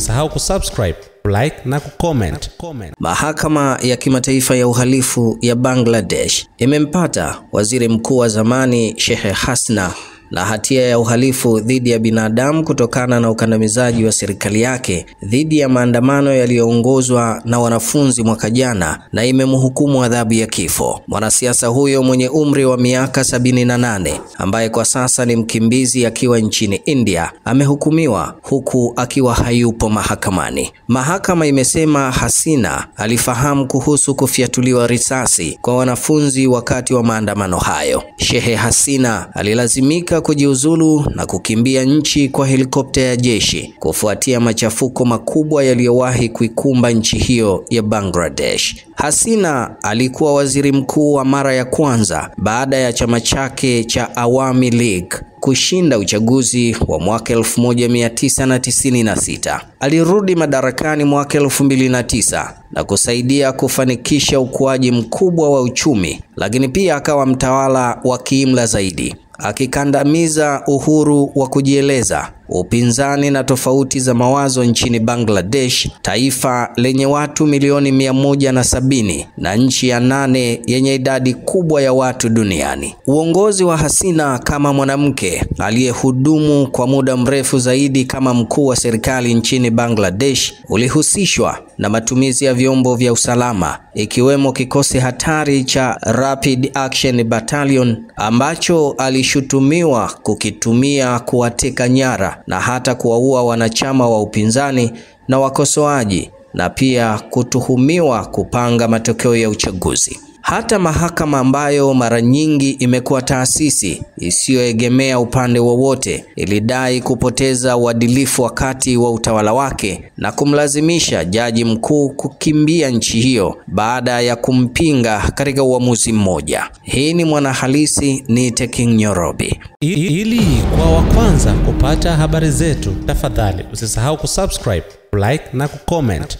Usisahau kusubscribe, like na kucomment. Mahakama ya Kimataifa ya Uhalifu ya Bangladesh imempata waziri mkuu wa zamani Sheikh Hasina na hatia ya uhalifu dhidi ya binadamu kutokana na ukandamizaji wa serikali yake dhidi ya maandamano yaliyoongozwa na wanafunzi mwaka jana, na imemhukumu adhabu ya kifo. Mwanasiasa huyo mwenye umri wa miaka 78 ambaye kwa sasa ni mkimbizi akiwa nchini India amehukumiwa huku akiwa hayupo mahakamani. Mahakama imesema Hasina alifahamu kuhusu kufyatuliwa risasi kwa wanafunzi wakati wa maandamano hayo. Sheikh Hasina alilazimika kujiuzulu na kukimbia nchi kwa helikopta ya jeshi kufuatia machafuko makubwa yaliyowahi kuikumba nchi hiyo ya Bangladesh. Hasina alikuwa waziri mkuu wa mara ya kwanza baada ya chama chake cha Awami League kushinda uchaguzi wa mwaka 1996. Alirudi madarakani mwaka 2009 na kusaidia kufanikisha ukuaji mkubwa wa uchumi, lakini pia akawa mtawala wa kiimla zaidi, akikandamiza uhuru wa kujieleza, upinzani na tofauti za mawazo nchini Bangladesh, taifa lenye watu milioni 170 na nchi ya 8 yenye idadi kubwa ya watu duniani. Uongozi wa Hasina kama mwanamke aliyehudumu kwa muda mrefu zaidi kama mkuu wa serikali nchini Bangladesh ulihusishwa na matumizi ya vyombo vya usalama, ikiwemo kikosi hatari cha Rapid Action Battalion ambacho alishutumiwa kukitumia kuwateka nyara na hata kuwaua wanachama wa upinzani na wakosoaji, na pia kutuhumiwa kupanga matokeo ya uchaguzi. Hata mahakama ambayo mara nyingi imekuwa taasisi isiyoegemea upande wowote ilidai kupoteza uadilifu wakati wa utawala wake na kumlazimisha jaji mkuu kukimbia nchi hiyo baada ya kumpinga katika uamuzi mmoja. Hii ni Mwanahalisi, ni King Nyorobi. Ili kwa wa kwanza kupata habari zetu, tafadhali usisahau kusubscribe, like na kucomment.